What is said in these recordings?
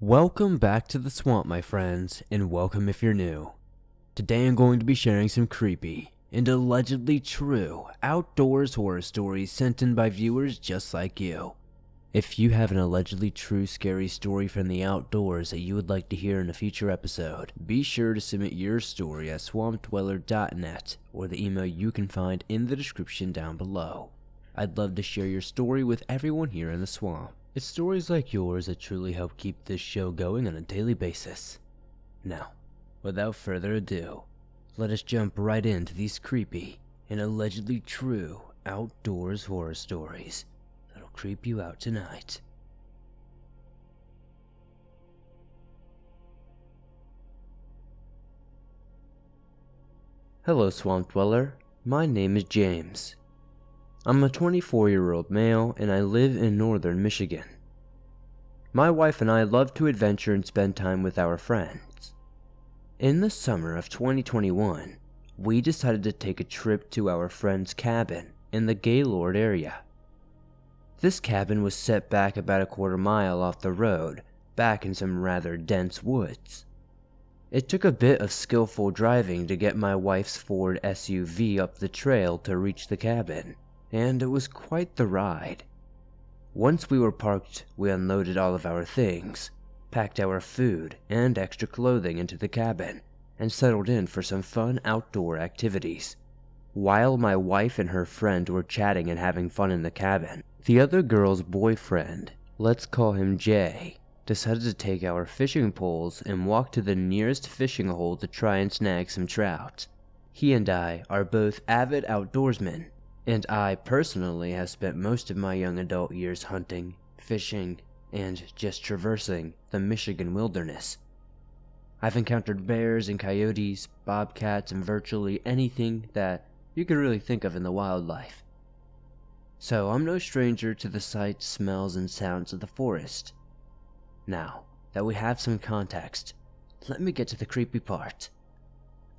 Welcome back to the swamp, my friends, and welcome if you're new. Today I'm going to be sharing some creepy and allegedly true outdoors horror stories sent in by viewers just like you. If you have an allegedly true scary story from the outdoors that you would like to hear in a future episode, be sure to submit your story at swampdweller.net or the email you can find in the description down below. I'd love to share your story with everyone here in the swamp. It's stories like yours that truly help keep this show going on a daily basis. Now, without further ado, let us jump right into these creepy and allegedly true outdoors horror stories that'll creep you out tonight. Hello, Swamp Dweller. My name is James. I'm a 24-year-old male and I live in northern Michigan. My wife and I love to adventure and spend time with our friends. In the summer of 2021, we decided to take a trip to our friend's cabin in the Gaylord area. This cabin was set back about a quarter mile off the road, back in some rather dense woods. It took a bit of skillful driving to get my wife's Ford SUV up the trail to reach the cabin, and it was quite the ride. Once we were parked, we unloaded all of our things, packed our food and extra clothing into the cabin, and settled in for some fun outdoor activities. While my wife and her friend were chatting and having fun in the cabin, the other girl's boyfriend, let's call him Jay, decided to take our fishing poles and walk to the nearest fishing hole to try and snag some trout. He and I are both avid outdoorsmen, and I personally have spent most of my young adult years hunting, fishing, and just traversing the Michigan wilderness. I've encountered bears and coyotes, bobcats, and virtually anything that you could really think of in the wildlife. So I'm no stranger to the sights, smells, and sounds of the forest. Now that we have some context, let me get to the creepy part.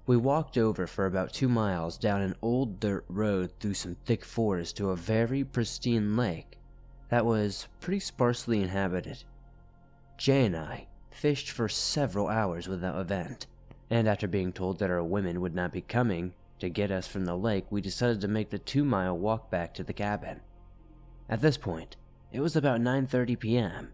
We walked over for about 2 miles down an old dirt road through some thick forest to a very pristine lake that was pretty sparsely inhabited. Jay and I fished for several hours without event, and after being told that our women would not be coming to get us from the lake, we decided to make the 2-mile walk back to the cabin. At this point, it was about 9:30 p.m.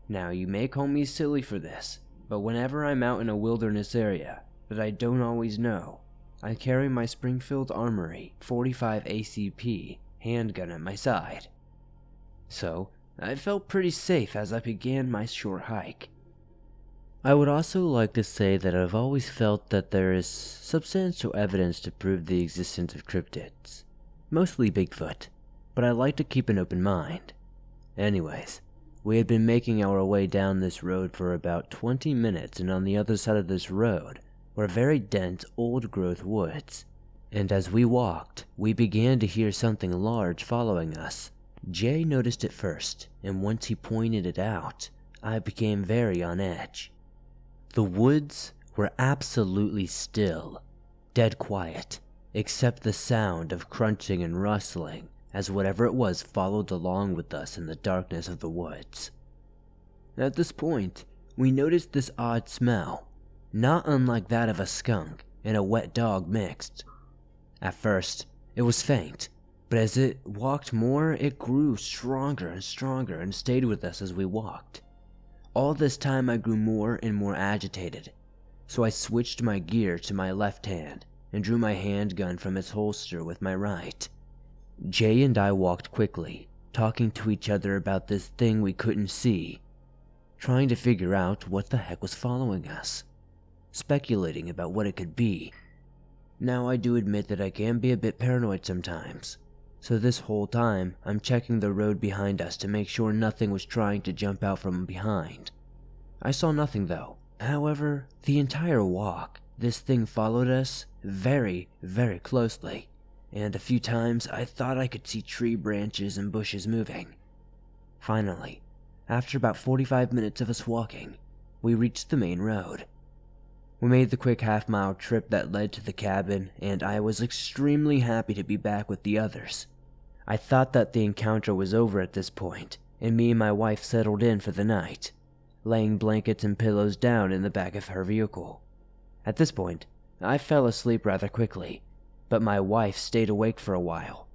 Now, you may call me silly for this, but whenever I'm out in a wilderness area that I don't always know, I carry my Springfield Armory 45 ACP handgun at my side. So, I felt pretty safe as I began my short hike. I would also like to say that I've always felt that there is substantial evidence to prove the existence of cryptids, mostly Bigfoot, but I like to keep an open mind. Anyways, we had been making our way down this road for about 20 minutes, and on the other side of this road were very dense old-growth woods, and as we walked, we began to hear something large following us. Jay noticed it first, and once he pointed it out, I became very on edge. The woods were absolutely still, dead quiet, except the sound of crunching and rustling as whatever it was followed along with us in the darkness of the woods. At this point, we noticed this odd smell, not unlike that of a skunk and a wet dog mixed. At first, it was faint, but as it walked more, it grew stronger and stayed with us as we walked. All this time I grew more and more agitated, so I switched my gear to my left hand and drew my handgun from its holster with my right. Jay and I walked quickly, talking to each other about this thing we couldn't see, trying to figure out what the heck was following us, speculating about what it could be. Now, I do admit that I can be a bit paranoid sometimes, so this whole time I'm checking the road behind us to make sure nothing was trying to jump out from behind. I saw nothing though. However, the entire walk, this thing followed us very, very closely, and a few times I thought I could see tree branches and bushes moving. Finally, after about 45 minutes of us walking, we reached the main road. We made the quick half-mile trip that led to the cabin, and I was extremely happy to be back with the others. I thought that the encounter was over at this point, and me and my wife settled in for the night. laying blankets and pillows down in the back of her vehicle. At this point, I fell asleep rather quickly, but my wife stayed awake for a while.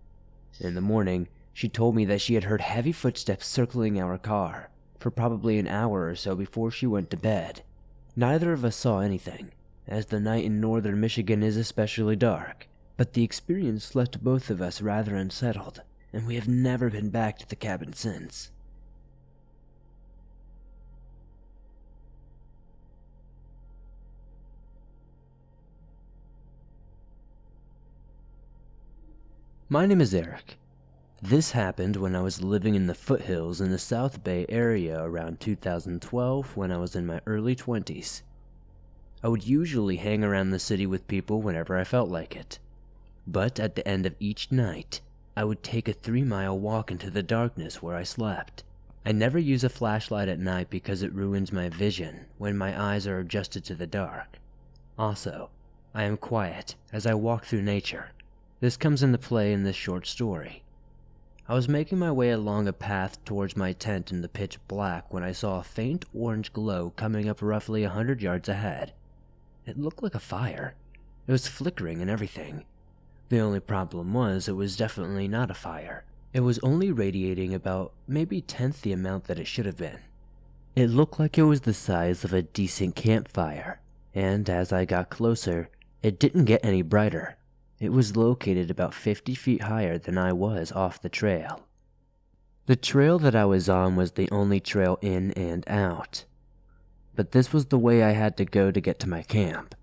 In the morning, she told me that she had heard heavy footsteps circling our car for probably an hour or so before she went to bed. Neither of us saw anything, as the night in northern Michigan is especially dark, but the experience left both of us rather unsettled, and we have never been back to the cabin since. My name is Eric. This happened when I was living in the foothills in the South Bay area around 2012 when I was in my early 20s. I would usually hang around the city with people whenever I felt like it. But at the end of each night, I would take a 3-mile walk into the darkness where I slept. I never use a flashlight at night because it ruins my vision when my eyes are adjusted to the dark. Also, I am quiet as I walk through nature. This comes into play in this short story. I was making my way along a path towards my tent in the pitch black when I saw a faint orange glow coming up roughly 100 yards ahead. It looked like a fire. It was flickering and everything. The only problem was it was definitely not a fire. It was only radiating about maybe 1/10 the amount that it should have been. It looked like it was the size of a decent campfire, and as I got closer, it didn't get any brighter. It was located about 50 feet higher than I was off the trail. The trail that I was on was the only trail in and out, but this was the way I had to go to get to my camp.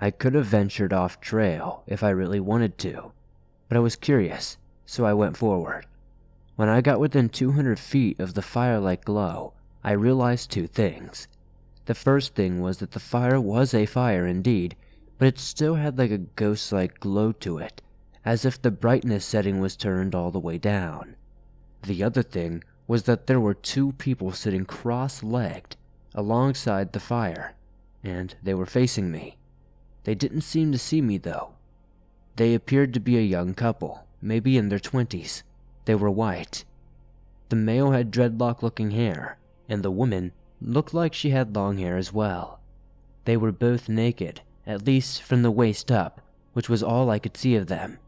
I could have ventured off trail if I really wanted to, but I was curious, so I went forward. When I got within 200 feet of the fire-like glow, I realized 2 things. The first thing was that the fire was a fire indeed, but it still had like a ghost-like glow to it, as if the brightness setting was turned all the way down. The other thing was that there were 2 people sitting cross-legged alongside the fire, and they were facing me. They didn't seem to see me though. They appeared to be a young couple, maybe in their 20s. They were white. The male had dreadlock-looking hair, and the woman looked like she had long hair as well. They were both naked, at least from the waist up, which was all I could see of them.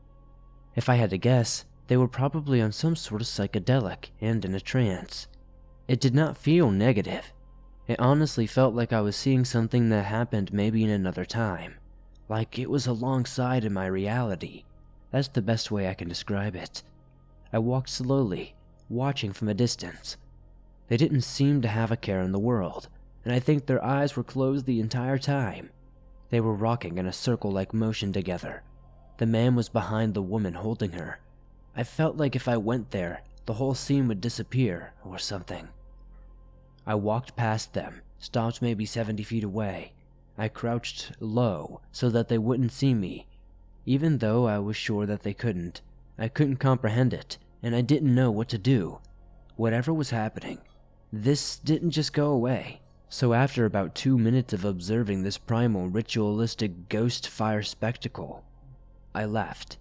If I had to guess, they were probably on some sort of psychedelic and in a trance. It did not feel negative. It honestly felt like I was seeing something that happened maybe in another time, like it was alongside in my reality. That's the best way I can describe it. I walked slowly, watching from a distance. They didn't seem to have a care in the world, and I think their eyes were closed the entire time. They were rocking in a circle-like motion together. The man was behind the woman holding her. I felt like if I went there, the whole scene would disappear or something. I walked past them, stopped maybe 70 feet away. I crouched low so that they wouldn't see me. Even though I was sure that they couldn't, I couldn't comprehend it, and I didn't know what to do. Whatever was happening, this didn't just go away. So after about 2 minutes of observing this primal ritualistic ghost fire spectacle, I left.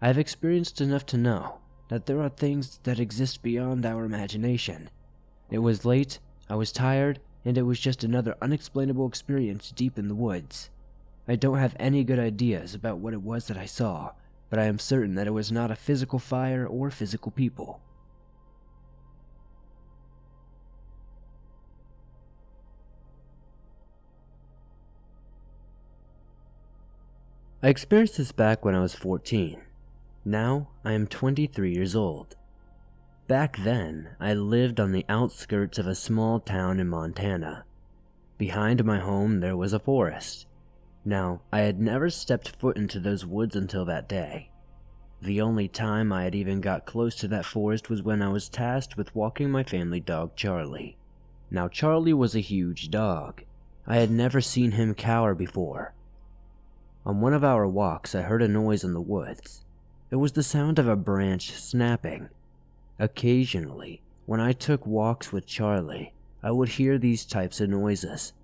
I have experienced enough to know that there are things that exist beyond our imagination. It was late, I was tired, and it was just another unexplainable experience deep in the woods. I don't have any good ideas about what it was that I saw, but I am certain that it was not a physical fire or physical people. I experienced this back when I was 14. Now, I am 23 years old. Back then, I lived on the outskirts of a small town in Montana. Behind my home, there was a forest. Now, I had never stepped foot into those woods until that day. The only time I had even got close to that forest was when I was tasked with walking my family dog, Charlie. Now, Charlie was a huge dog. I had never seen him cower before. On one of our walks, I heard a noise in the woods. It was the sound of a branch snapping. Occasionally, when I took walks with Charlie, I would hear these types of noises,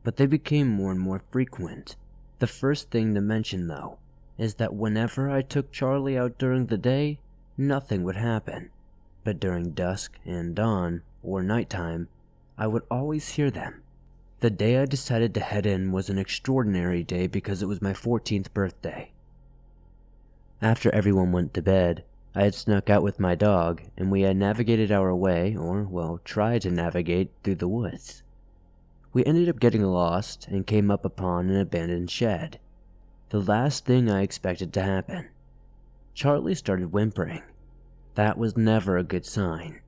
but they became more and more frequent. The first thing to mention, though, is that whenever I took Charlie out during the day, nothing would happen. But during dusk and dawn, or nighttime, I would always hear them. The day I decided to head in was an extraordinary day because it was my 14th birthday. After everyone went to bed, I had snuck out with my dog, and we had navigated our way, tried to navigate, through the woods. We ended up getting lost and came up upon an abandoned shed. The last thing I expected to happen. Charlie started whimpering. That was never a good sign.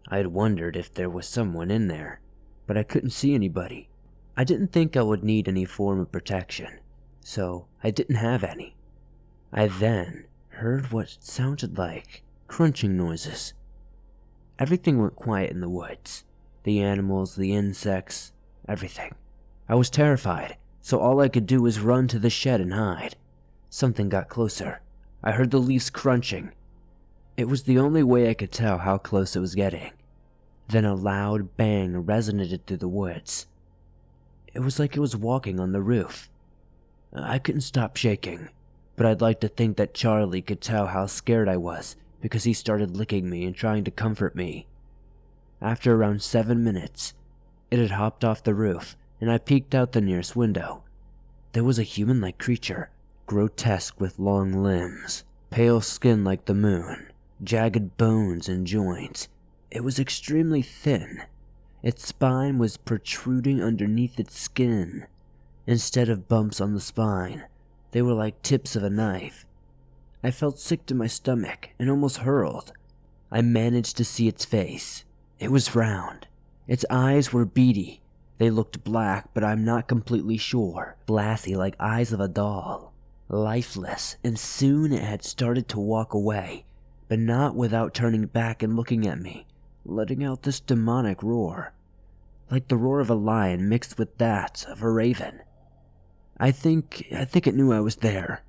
I had wondered if there was someone in there, but I couldn't see anybody. I didn't think I would need any form of protection, so I didn't have any. I then heard what sounded like crunching noises. Everything went quiet in the woods. The animals, the insects, everything. I was terrified, so all I could do was run to the shed and hide. Something got closer. I heard the leaves crunching. It was the only way I could tell how close it was getting. Then a loud bang resonated through the woods. It was like it was walking on the roof. I couldn't stop shaking, but I'd like to think that Charlie could tell how scared I was because he started licking me and trying to comfort me. After around 7 minutes, it had hopped off the roof and I peeked out the nearest window. There was a human-like creature, grotesque with long limbs, pale skin like the moon, jagged bones and joints. It was extremely thin. Its spine was protruding underneath its skin. Instead of bumps on the spine, they were like tips of a knife. I felt sick to my stomach and almost hurled. I managed to see its face. It was round. Its eyes were beady. They looked black, but I'm not completely sure. Glassy like eyes of a doll. Lifeless, and soon it had started to walk away, but not without turning back and looking at me, letting out this demonic roar. Like the roar of a lion mixed with that of a raven. I think it knew I was there.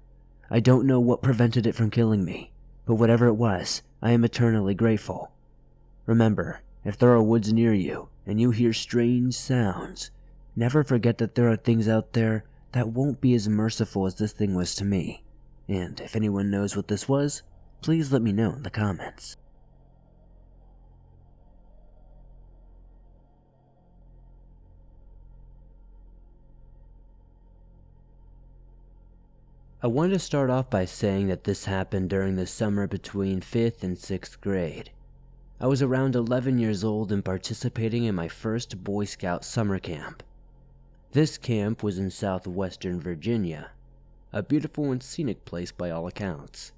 I don't know what prevented it from killing me, but whatever it was, I am eternally grateful. Remember, if there are woods near you, and you hear strange sounds, never forget that there are things out there that won't be as merciful as this thing was to me. And if anyone knows what this was, please let me know in the comments. I want to start off by saying that this happened during the summer between 5th and 6th grade. I was around 11 years old and participating in my first Boy Scout summer camp. This camp was in southwestern Virginia, a beautiful and scenic place by all accounts.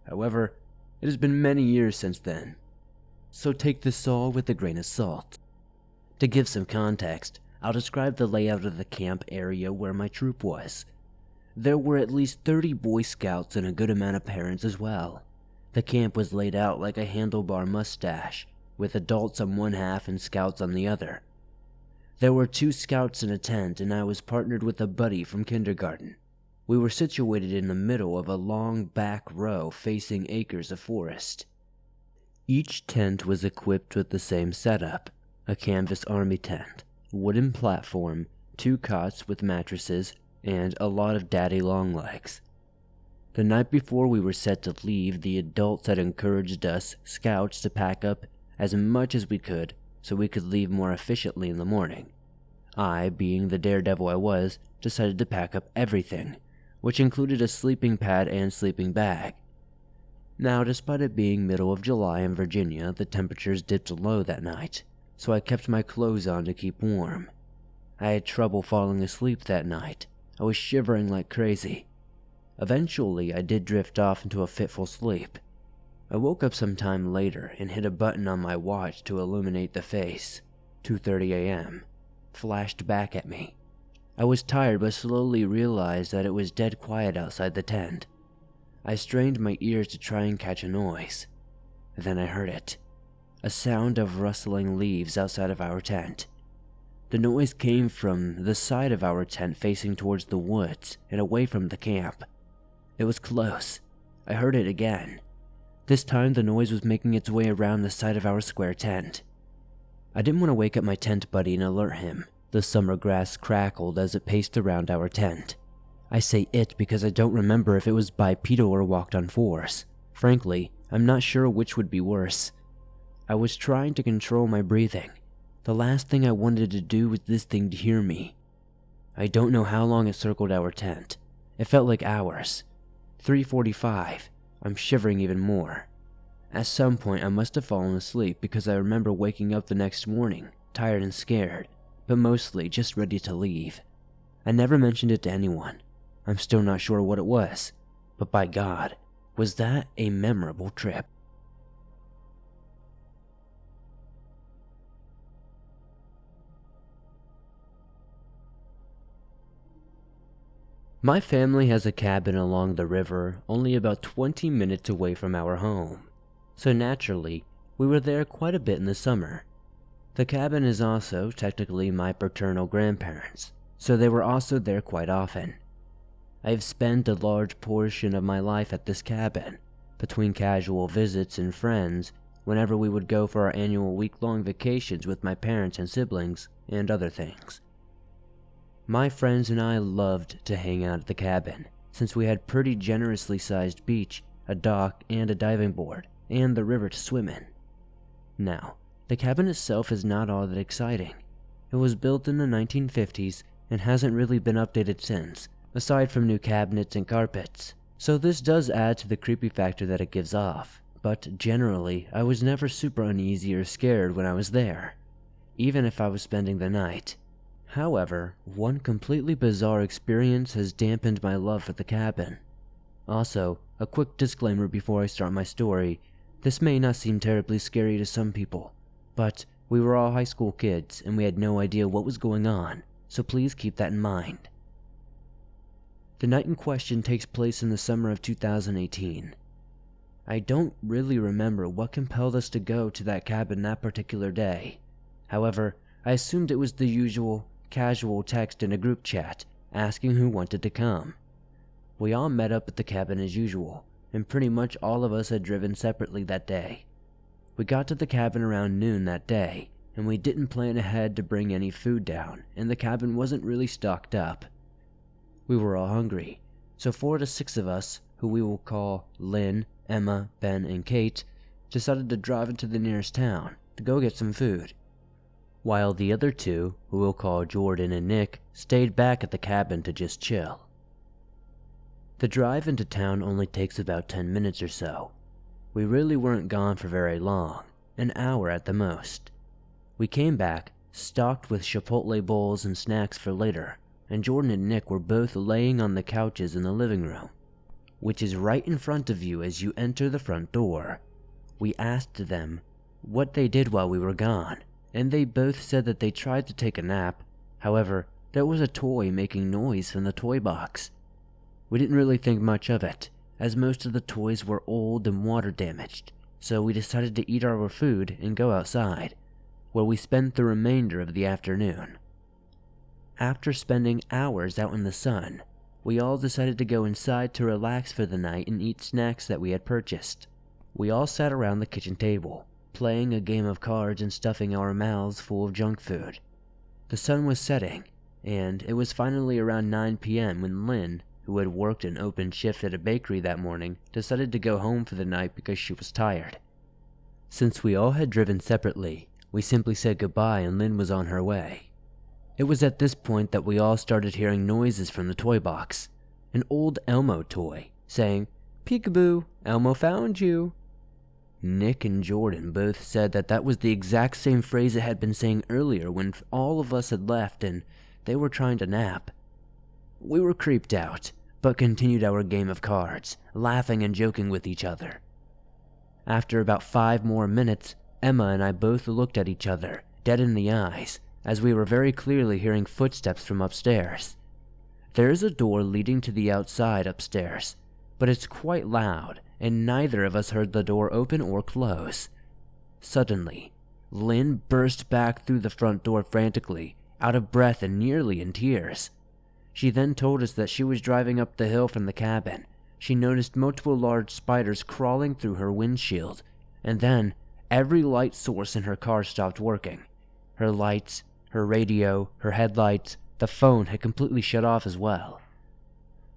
However, it has been many years since then, so take this all with a grain of salt. To give some context, I'll describe the layout of the camp area where my troop was. There were at least 30 Boy Scouts and a good amount of parents as well. The camp was laid out like a handlebar mustache, with adults on one half and scouts on the other. There were 2 scouts in a tent, and I was partnered with a buddy from kindergarten. We were situated in the middle of a long back row facing acres of forest. Each tent was equipped with the same setup: a canvas army tent, wooden platform, 2 cots with mattresses, and a lot of daddy longlegs. The night before we were set to leave, the adults had encouraged us scouts to pack up as much as we could so we could leave more efficiently in the morning. I, being the daredevil I was, decided to pack up everything, which included a sleeping pad and sleeping bag. Now, despite it being middle of July in Virginia, the temperatures dipped low that night, so I kept my clothes on to keep warm. I had trouble falling asleep that night. I was shivering like crazy. Eventually, I did drift off into a fitful sleep. I woke up some time later and hit a button on my watch to illuminate the face. 2:30 a.m. flashed back at me. I was tired but slowly realized that it was dead quiet outside the tent. I strained my ears to try and catch a noise. Then I heard it. A sound of rustling leaves outside of our tent. The noise came from the side of our tent facing towards the woods and away from the camp. It was close. I heard it again. This time the noise was making its way around the side of our square tent. I didn't want to wake up my tent buddy and alert him. The summer grass crackled as it paced around our tent. I say it because I don't remember if it was bipedal or walked on 4s. Frankly, I'm not sure which would be worse. I was trying to control my breathing. The last thing I wanted to do was this thing to hear me. I don't know how long it circled our tent. It felt like hours. 3:45. I'm shivering even more. At some point I must have fallen asleep because I remember waking up the next morning, tired and scared, but mostly just ready to leave. I never mentioned it to anyone. I'm still not sure what it was, but by God, was that a memorable trip. My family has a cabin along the river only about 20 minutes away from our home, so naturally, we were there quite a bit in the summer. The cabin is also technically my paternal grandparents', so they were also there quite often. I have spent a large portion of my life at this cabin, between casual visits and friends, whenever we would go for our annual week-long vacations with my parents and siblings, and other things. My friends and I loved to hang out at the cabin, since we had pretty generously sized beach, a dock, and a diving board, and the river to swim in. Now, the cabin itself is not all that exciting. It was built in the 1950s and hasn't really been updated since, aside from new cabinets and carpets, so this does add to the creepy factor that it gives off, but generally, I was never super uneasy or scared when I was there, even if I was spending the night. However, one completely bizarre experience has dampened my love for the cabin. Also, a quick disclaimer before I start my story, this may not seem terribly scary to some people, but we were all high school kids and we had no idea what was going on, so please keep that in mind. The night in question takes place in the summer of 2018. I don't really remember what compelled us to go to that cabin that particular day. However, I assumed it was the usual casual text in a group chat asking who wanted to come. We all met up at the cabin as usual, and pretty much all of us had driven separately that day. We got to the cabin around noon that day, and we didn't plan ahead to bring any food down, and the cabin wasn't really stocked up. We were all hungry, so 4 to 6 of us, who we will call Lynn, Emma, Ben, and Kate, decided to drive into the nearest town to go get some food, while the other 2, who we'll call Jordan and Nick, stayed back at the cabin to just chill. The drive into town only takes about 10 minutes or so. We really weren't gone for very long, an hour at the most. We came back, stocked with Chipotle bowls and snacks for later, and Jordan and Nick were both laying on the couches in the living room, which is right in front of you as you enter the front door. We asked them what they did while we were gone, and they both said that they tried to take a nap. However, there was a toy making noise from the toy box. We didn't really think much of it, as most of the toys were old and water damaged, so we decided to eat our food and go outside, where we spent the remainder of the afternoon. After spending hours out in the sun, we all decided to go inside to relax for the night and eat snacks that we had purchased. We all sat around the kitchen table, playing a game of cards and stuffing our mouths full of junk food. The sun was setting, and it was finally around 9 p.m. when Lynn, who had worked an open shift at a bakery that morning, decided to go home for the night because she was tired. Since we all had driven separately, we simply said goodbye and Lynn was on her way. It was at this point that we all started hearing noises from the toy box, an old Elmo toy, saying, "Peekaboo, Elmo found you." Nick and Jordan both said that that was the exact same phrase it had been saying earlier when all of us had left and they were trying to nap. We were creeped out, but continued our game of cards, laughing and joking with each other. After about 5 more minutes, Emma and I both looked at each other, dead in the eyes, as we were very clearly hearing footsteps from upstairs. There is a door leading to the outside upstairs, but it's quite loud, and neither of us heard the door open or close. Suddenly, Lynn burst back through the front door frantically, out of breath and nearly in tears. She then told us that she was driving up the hill from the cabin. She noticed multiple large spiders crawling through her windshield, and then every light source in her car stopped working. Her lights, her radio, her headlights, the phone had completely shut off as well.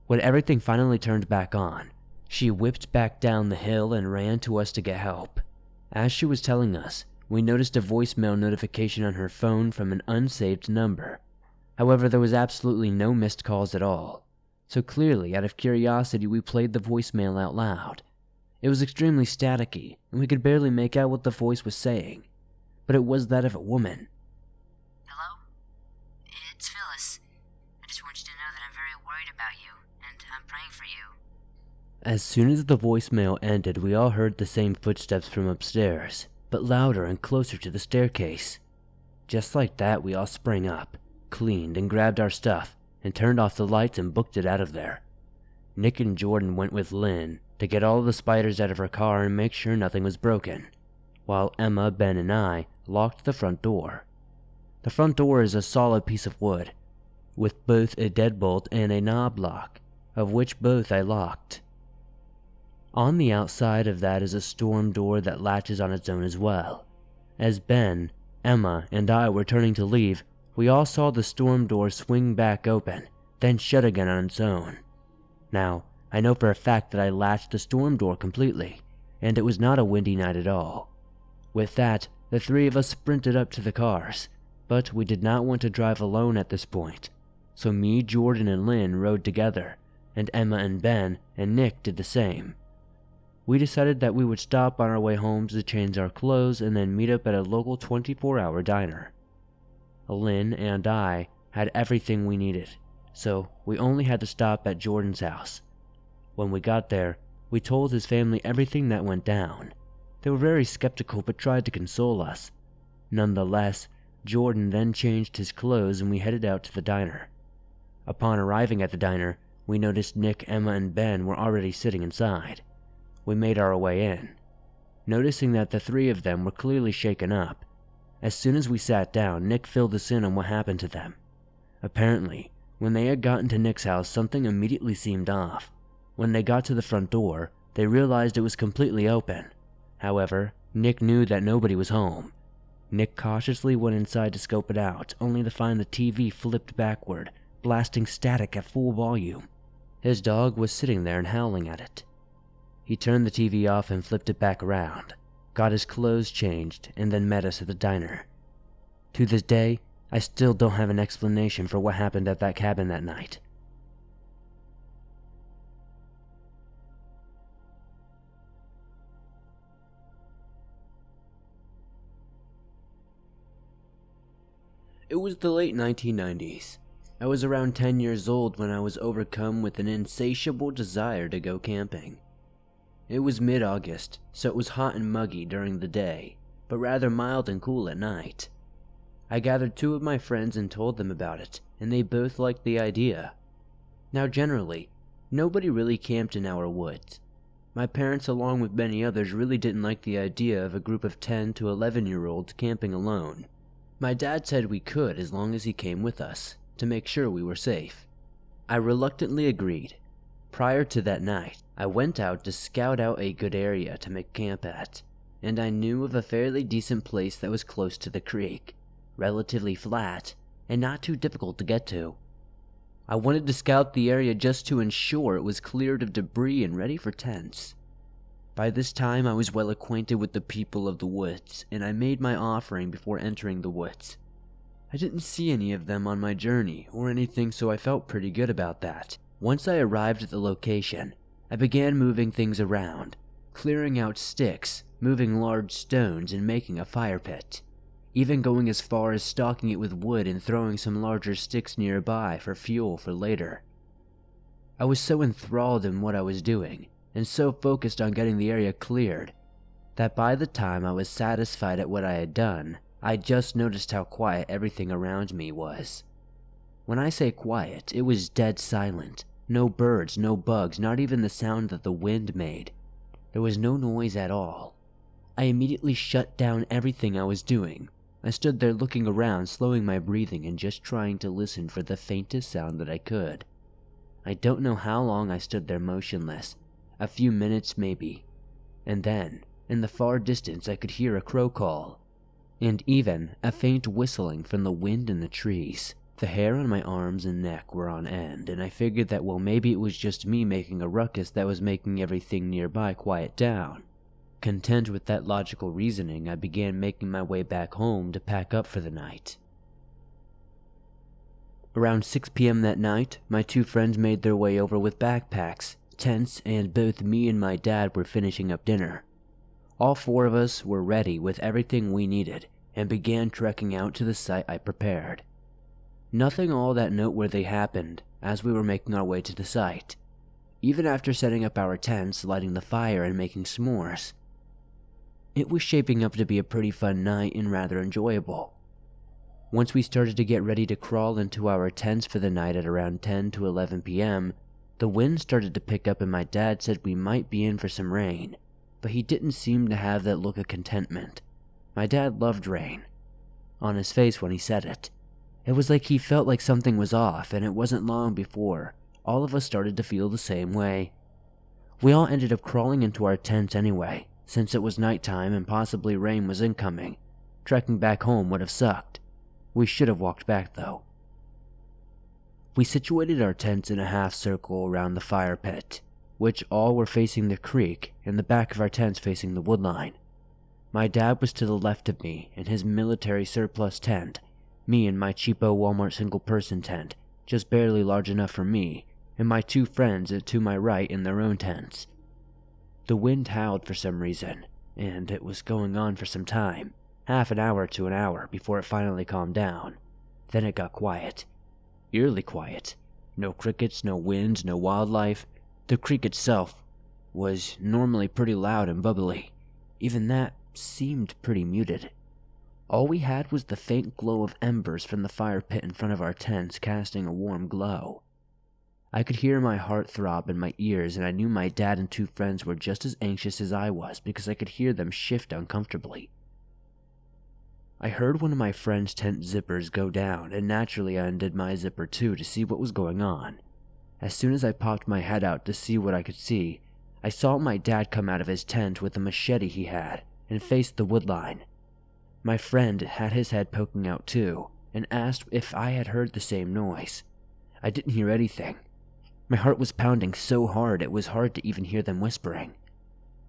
When everything finally turned back on, she whipped back down the hill and ran to us to get help. As she was telling us, we noticed a voicemail notification on her phone from an unsaved number. However, there was absolutely no missed calls at all. So clearly, out of curiosity, we played the voicemail out loud. It was extremely staticky, and we could barely make out what the voice was saying, but it was that of a woman. Hello? It's Phyllis. I just want you to know that I'm very worried about you, and I'm praying for you. As soon as the voicemail ended, we all heard the same footsteps from upstairs, but louder and closer to the staircase. Just like that, we all sprang up, cleaned and grabbed our stuff, and turned off the lights and booked it out of there. Nick and Jordan went with Lynn to get all the spiders out of her car and make sure nothing was broken, while Emma, Ben, and I locked the front door. The front door is a solid piece of wood, with both a deadbolt and a knob lock, of which both I locked. On the outside of that is a storm door that latches on its own as well. As Ben, Emma, and I were turning to leave, we all saw the storm door swing back open, then shut again on its own. Now, I know for a fact that I latched the storm door completely, and it was not a windy night at all. With that, the three of us sprinted up to the cars, but we did not want to drive alone at this point, so me, Jordan, and Lynn rode together, and Emma and Ben and Nick did the same. We decided that we would stop on our way home to change our clothes and then meet up at a local 24-hour diner. Lynn and I had everything we needed, so we only had to stop at Jordan's house. When we got there, we told his family everything that went down. They were very skeptical but tried to console us. Nonetheless, Jordan then changed his clothes and we headed out to the diner. Upon arriving at the diner, we noticed Nick, Emma, and Ben were already sitting inside. We made our way in, noticing that the three of them were clearly shaken up. As soon as we sat down, Nick filled us in on what happened to them. Apparently, when they had gotten to Nick's house, something immediately seemed off. When they got to the front door, they realized it was completely open. However, Nick knew that nobody was home. Nick cautiously went inside to scope it out, only to find the TV flipped backward, blasting static at full volume. His dog was sitting there and howling at it. He turned the TV off and flipped it back around, got his clothes changed, and then met us at the diner. To this day, I still don't have an explanation for what happened at that cabin that night. It was the late 1990s. I was around 10 years old when I was overcome with an insatiable desire to go camping. It was mid-August, so it was hot and muggy during the day, but rather mild and cool at night. I gathered 2 of my friends and told them about it, and they both liked the idea. Now generally, nobody really camped in our woods. My parents, along with many others, really didn't like the idea of a group of 10 to 11-year-olds camping alone. My dad said we could as long as he came with us, to make sure we were safe. I reluctantly agreed. Prior to that night, I went out to scout out a good area to make camp at, and I knew of a fairly decent place that was close to the creek, relatively flat, and not too difficult to get to. I wanted to scout the area just to ensure it was cleared of debris and ready for tents. By this time I was well acquainted with the people of the woods, and I made my offering before entering the woods. I didn't see any of them on my journey or anything, so I felt pretty good about that. Once I arrived at the location, I began moving things around, clearing out sticks, moving large stones, and making a fire pit, even going as far as stocking it with wood and throwing some larger sticks nearby for fuel for later. I was so enthralled in what I was doing, and so focused on getting the area cleared, that by the time I was satisfied at what I had done, I just noticed how quiet everything around me was. When I say quiet, it was dead silent. No birds, no bugs, not even the sound that the wind made. There was no noise at all. I immediately shut down everything I was doing. I stood there looking around, slowing my breathing and just trying to listen for the faintest sound that I could. I don't know how long I stood there motionless. A few minutes maybe. And then, in the far distance, I could hear a crow call, and even a faint whistling from the wind in the trees. The hair on my arms and neck were on end, and I figured that maybe it was just me making a ruckus that was making everything nearby quiet down. Content with that logical reasoning, I began making my way back home to pack up for the night. Around 6 p.m. that night, my two friends made their way over with backpacks, tents, and both me and my dad were finishing up dinner. All four of us were ready with everything we needed and began trekking out to the site I prepared. Nothing all that noteworthy happened as we were making our way to the site, even after setting up our tents, lighting the fire, and making s'mores. It was shaping up to be a pretty fun night and rather enjoyable. Once we started to get ready to crawl into our tents for the night at around 10 to 11 p.m., the wind started to pick up and my dad said we might be in for some rain, but he didn't seem to have that look of contentment. My dad loved rain. On his face when he said it. It was like he felt like something was off, and it wasn't long before all of us started to feel the same way. We all ended up crawling into our tents anyway, since it was nighttime and possibly rain was incoming. Trekking back home would have sucked. We should have walked back though. We situated our tents in a half circle around the fire pit, which all were facing the creek and the back of our tents facing the woodline. My dad was to the left of me in his military surplus tent, me in my cheapo Walmart single-person tent, just barely large enough for me, and my two friends to my right in their own tents. The wind howled for some reason, and it was going on for some time, half an hour to an hour before it finally calmed down. Then it got quiet. Eerily quiet. No crickets, no wind, no wildlife. The creek itself was normally pretty loud and bubbly. Even that seemed pretty muted. All we had was the faint glow of embers from the fire pit in front of our tents casting a warm glow. I could hear my heart throb in my ears, and I knew my dad and two friends were just as anxious as I was because I could hear them shift uncomfortably. I heard one of my friend's tent zippers go down, and naturally I undid my zipper too to see what was going on. As soon as I popped my head out to see what I could see, I saw my dad come out of his tent with a machete he had and face the woodline. My friend had his head poking out too, and asked if I had heard the same noise. I didn't hear anything. My heart was pounding so hard it was hard to even hear them whispering.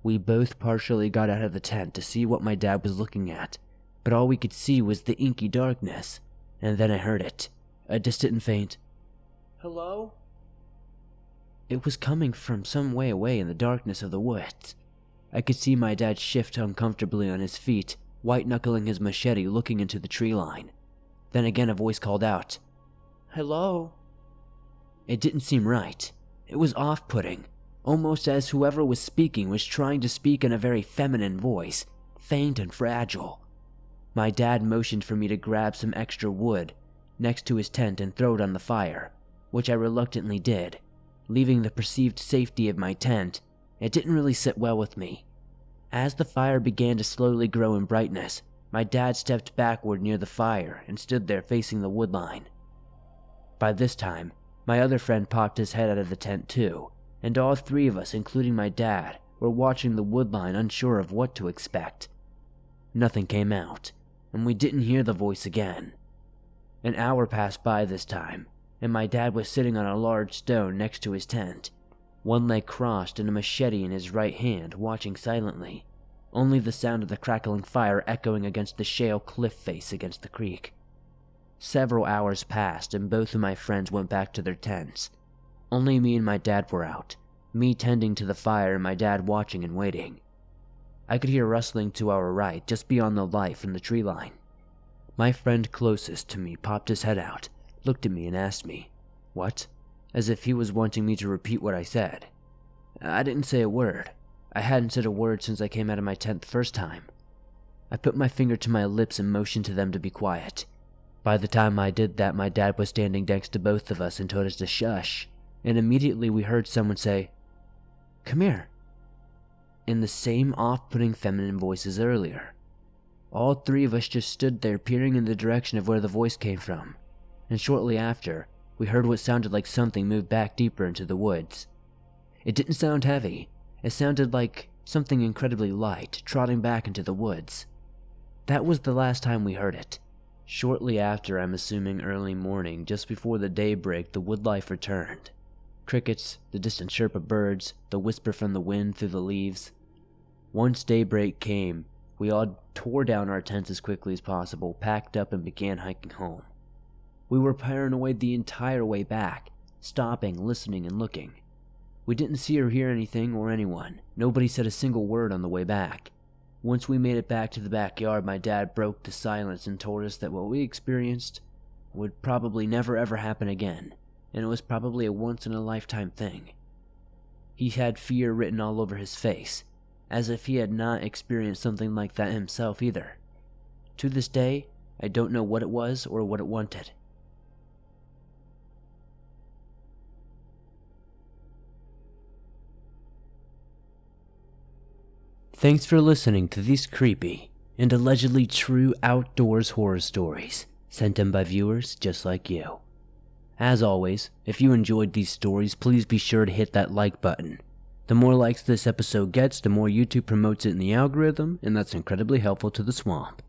We both partially got out of the tent to see what my dad was looking at, but all we could see was the inky darkness, and then I heard it, a distant and faint, "Hello?" It was coming from some way away in the darkness of the woods. I could see my dad shift uncomfortably on his feet, white-knuckling his machete looking into the tree line. Then again a voice called out, "Hello?" It didn't seem right. It was off-putting, almost as whoever was speaking was trying to speak in a very feminine voice, faint and fragile. My dad motioned for me to grab some extra wood next to his tent and throw it on the fire, which I reluctantly did, leaving the perceived safety of my tent. It didn't really sit well with me. As the fire began to slowly grow in brightness, my dad stepped backward near the fire and stood there facing the woodline. By this time, my other friend popped his head out of the tent too, and all three of us, including my dad, were watching the woodline unsure of what to expect. Nothing came out, and we didn't hear the voice again. An hour passed by this time, and my dad was sitting on a large stone next to his tent, one leg crossed and a machete in his right hand, watching silently, only the sound of the crackling fire echoing against the shale cliff face against the creek. Several hours passed and both of my friends went back to their tents. Only me and my dad were out, me tending to the fire and my dad watching and waiting. I could hear rustling to our right, just beyond the light from the tree line. My friend closest to me popped his head out, looked at me and asked me, "What?" as if he was wanting me to repeat what I said. I didn't say a word. I hadn't said a word since I came out of my tent the first time. I put my finger to my lips and motioned to them to be quiet. By the time I did that, my dad was standing next to both of us and told us to shush, and immediately we heard someone say, "Come here," in the same off-putting feminine voice as earlier. All three of us just stood there peering in the direction of where the voice came from, and shortly after, we heard what sounded like something move back deeper into the woods. It didn't sound heavy. It sounded like something incredibly light trotting back into the woods. That was the last time we heard it. Shortly after, I'm assuming early morning, just before the daybreak, the woodlife returned. Crickets, the distant chirp of birds, the whisper from the wind through the leaves. Once daybreak came, we all tore down our tents as quickly as possible, packed up, and began hiking home. We were paranoid the entire way back, stopping, listening, and looking. We didn't see or hear anything or anyone. Nobody said a single word on the way back. Once we made it back to the backyard, my dad broke the silence and told us that what we experienced would probably never ever happen again, and it was probably a once-in-a-lifetime thing. He had fear written all over his face, as if he had not experienced something like that himself either. To this day, I don't know what it was or what it wanted. Thanks for listening to these creepy and allegedly true outdoors horror stories sent in by viewers just like you. As always, if you enjoyed these stories, please be sure to hit that like button. The more likes this episode gets, the more YouTube promotes it in the algorithm, and that's incredibly helpful to the swamp.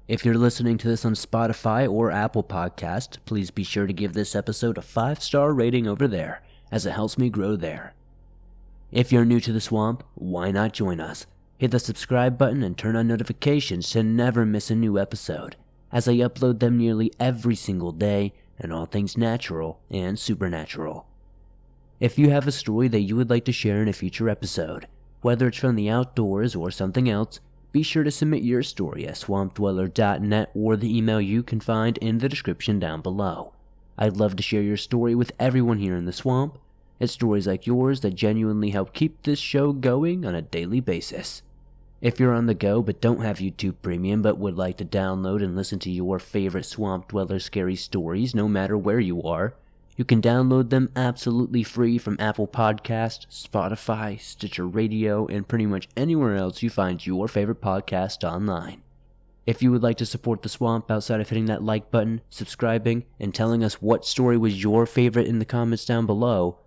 If you're listening to this on Spotify or Apple Podcast, please be sure to give this episode a 5-star rating over there, as it helps me grow there. If you're new to the swamp, why not join us? Hit the subscribe button and turn on notifications to never miss a new episode, as I upload them nearly every single day, and all things natural and supernatural. If you have a story that you would like to share in a future episode, whether it's from the outdoors or something else, be sure to submit your story at swampdweller.net or the email you can find in the description down below. I'd love to share your story with everyone here in the swamp. It's stories like yours that genuinely help keep this show going on a daily basis. If you're on the go but don't have YouTube Premium but would like to download and listen to your favorite Swamp Dweller scary stories no matter where you are, you can download them absolutely free from Apple Podcasts, Spotify, Stitcher Radio, and pretty much anywhere else you find your favorite podcast online. If you would like to support the swamp outside of hitting that like button, subscribing, and telling us what story was your favorite in the comments down below,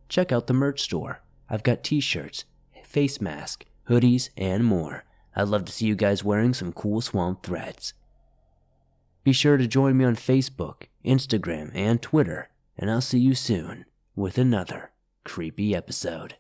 check out the merch store. I've got t-shirts, face masks, hoodies, and more. I'd love to see you guys wearing some cool swamp threads. Be sure to join me on Facebook, Instagram, and Twitter, and I'll see you soon with another creepy episode.